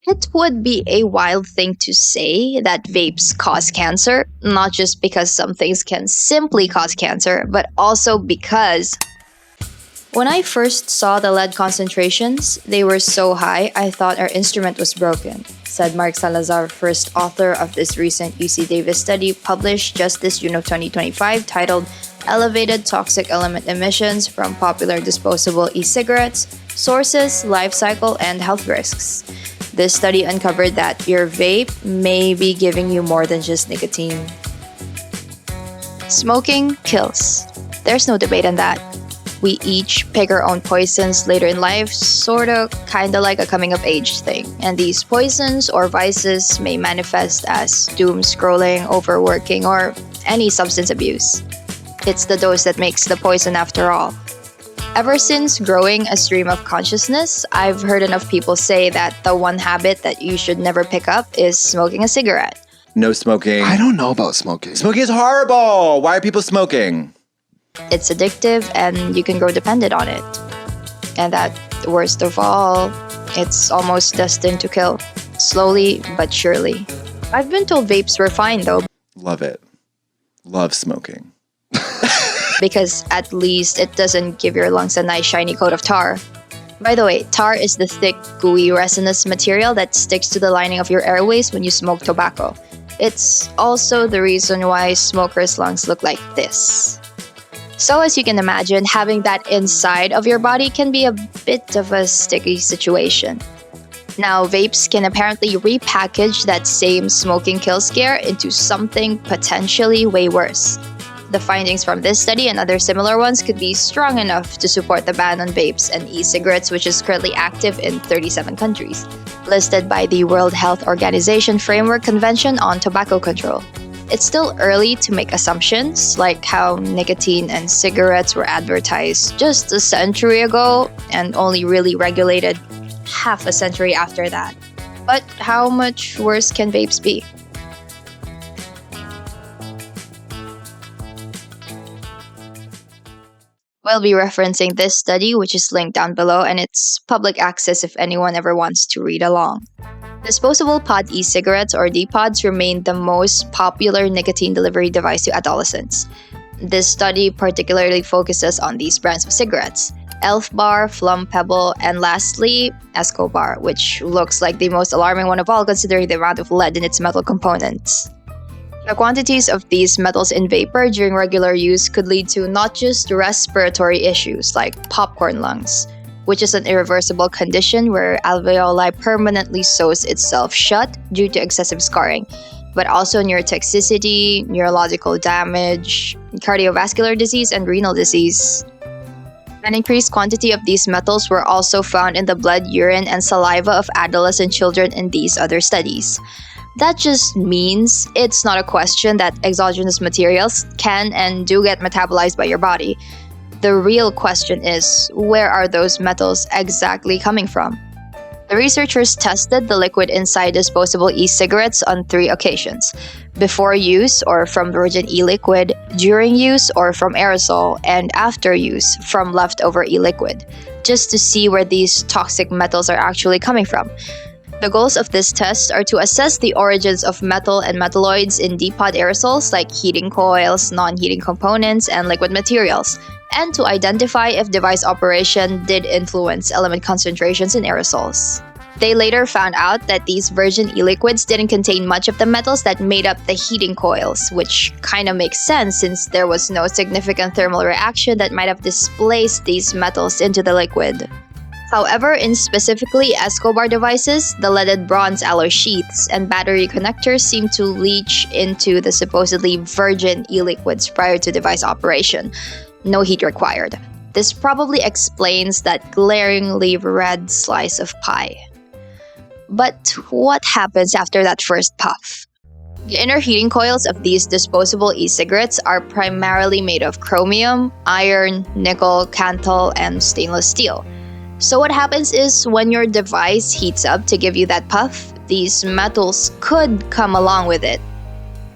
It would be a wild thing to say that vapes cause cancer, not just because some things can simply cause cancer, but also because when I first saw the lead concentrations, they were so high I thought our instrument was broken, said Mark Salazar, first author of this recent UC Davis study published just this June of 2025 titled Elevated Toxic Element Emissions from Popular Disposable E-Cigarettes, Sources, Life Cycle, and Health Risks. This study uncovered that your vape may be giving you more than just nicotine. Smoking kills. There's no debate on that. We each pick our own poisons later in life, sorta, kinda like a coming of age thing. And these poisons or vices may manifest as doom scrolling, overworking, or any substance abuse. It's the dose that makes the poison after all. Ever since growing a stream of consciousness, I've heard enough people say that the one habit that you should never pick up is smoking a cigarette. No smoking. I don't know about smoking. Smoking is horrible. Why are people smoking? It's addictive and you can grow dependent on it. And that, worst of all, it's almost destined to kill. Slowly but surely. I've been told vapes were fine though. Love it. Love smoking. Because at least it doesn't give your lungs a nice shiny coat of tar. By the way, tar is the thick, gooey, resinous material that sticks to the lining of your airways when you smoke tobacco. It's also the reason why smokers' lungs look like this. So as you can imagine, having that inside of your body can be a bit of a sticky situation. Now, vapes can apparently repackage that same smoking kill scare into something potentially way worse. The findings from this study and other similar ones could be strong enough to support the ban on vapes and e-cigarettes, which is currently active in 37 countries, listed by the World Health Organization Framework Convention on Tobacco Control. It's still early to make assumptions, like how nicotine and cigarettes were advertised just a century ago and only really regulated half a century after that. But how much worse can vapes be? We'll be referencing this study, which is linked down below, and it's public access if anyone ever wants to read along. Disposable pod e-cigarettes or D-pods remain the most popular nicotine delivery device to adolescents. This study particularly focuses on these brands of cigarettes: Elf Bar, Flum Pebble, and lastly, Escobar, which looks like the most alarming one of all considering the amount of lead in its metal components. The quantities of these metals in vapor during regular use could lead to not just respiratory issues like popcorn lungs, which is an irreversible condition where alveoli permanently sews itself shut due to excessive scarring, but also neurotoxicity, neurological damage, cardiovascular disease, and renal disease. An increased quantity of these metals were also found in the blood, urine, and saliva of adolescent children in these other studies. That just means it's not a question that exogenous materials can and do get metabolized by your body. The real question is, where are those metals exactly coming from? The researchers tested the liquid inside disposable e-cigarettes on 3 occasions: before use or from virgin e-liquid, during use or from aerosol, and after use from leftover e-liquid, just to see where these toxic metals are actually coming from. The goals of this test are to assess the origins of metal and metalloids in D-pod aerosols like heating coils, non-heating components, and liquid materials, and to identify if device operation did influence element concentrations in aerosols. They later found out that these virgin e-liquids didn't contain much of the metals that made up the heating coils, which kind of makes sense since there was no significant thermal reaction that might have displaced these metals into the liquid. However, in specifically Escobar devices, the leaded bronze alloy sheaths and battery connectors seem to leach into the supposedly virgin e-liquids prior to device operation. No heat required. This probably explains that glaringly red slice of pie. But what happens after that first puff? The inner heating coils of these disposable e-cigarettes are primarily made of chromium, iron, nickel, tantal, and stainless steel. So what happens is when your device heats up to give you that puff, these metals could come along with it.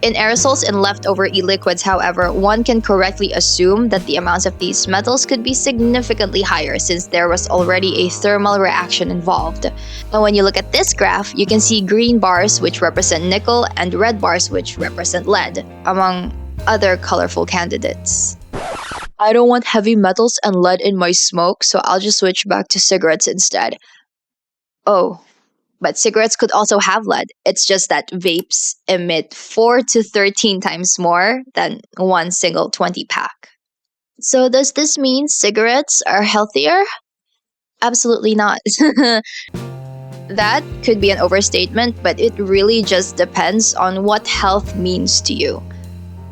In aerosols and leftover e-liquids, however, one can correctly assume that the amounts of these metals could be significantly higher since there was already a thermal reaction involved. And when you look at this graph, you can see green bars which represent nickel and red bars which represent lead, among other colorful candidates. I don't want heavy metals and lead in my smoke, so I'll just switch back to cigarettes instead. Oh, but cigarettes could also have lead. It's just that vapes emit 4 to 13 times more than one single 20 pack. So does this mean cigarettes are healthier? Absolutely not. That could be an overstatement, but it really just depends on what health means to you.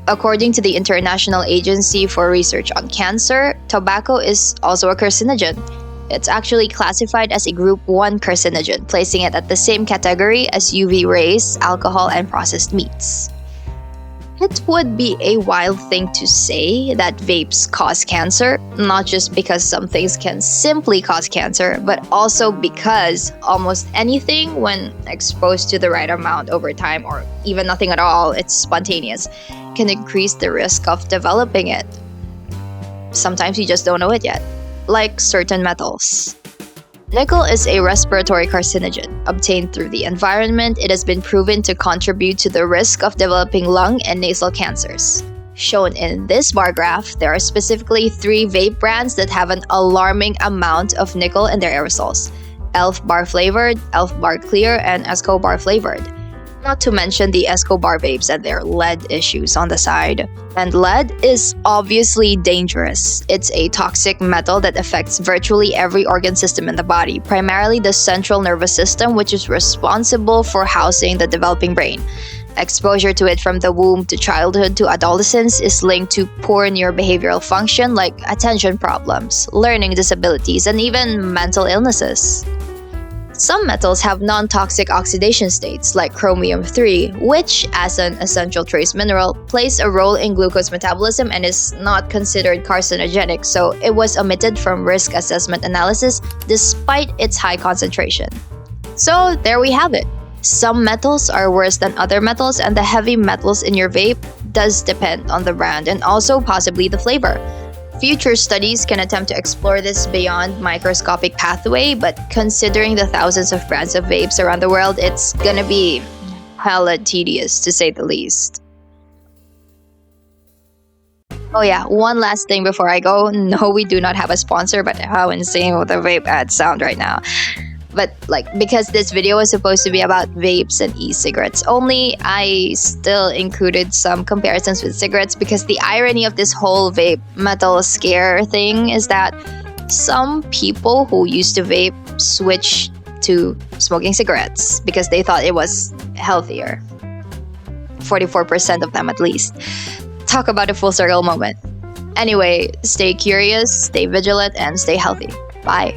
According to the International Agency for Research on Cancer, tobacco is also a carcinogen. It's actually classified as a Group 1 carcinogen, placing it at the same category as UV rays, alcohol, and processed meats. It would be a wild thing to say that vapes cause cancer, not just because some things can simply cause cancer, but also because almost anything, when exposed to the right amount over time, or even nothing at all, it's spontaneous, can increase the risk of developing it. Sometimes you just don't know it yet. Like certain metals. Nickel is a respiratory carcinogen. Obtained through the environment, it has been proven to contribute to the risk of developing lung and nasal cancers. Shown in this bar graph, there are specifically 3 vape brands that have an alarming amount of nickel in their aerosols: Elf Bar Flavored, Elf Bar Clear, and Esco Bar Flavored. Not to mention the Escobar vapes and their lead issues on the side. And lead is obviously dangerous. It's a toxic metal that affects virtually every organ system in the body, primarily the central nervous system, which is responsible for housing the developing brain. Exposure to it from the womb to childhood to adolescence is linked to poor neurobehavioral function like attention problems, learning disabilities, and even mental illnesses. Some metals have non-toxic oxidation states, like chromium-3, which, as an essential trace mineral, plays a role in glucose metabolism and is not considered carcinogenic, so it was omitted from risk assessment analysis despite its high concentration. So there we have it. Some metals are worse than other metals, and the heavy metals in your vape does depend on the brand and also possibly the flavor. Future studies can attempt to explore this beyond microscopic pathway, but considering the thousands of brands of vapes around the world, it's gonna be hella tedious to say the least. Oh yeah, one last thing before I go. No, we do not have a sponsor, but how insane will the vape ads sound right now? But because this video was supposed to be about vapes and e-cigarettes only, I still included some comparisons with cigarettes because the irony of this whole vape metal scare thing is that some people who used to vape switched to smoking cigarettes because they thought it was healthier. 44% of them at least. Talk about a full circle moment. Anyway, stay curious, stay vigilant, and stay healthy. Bye.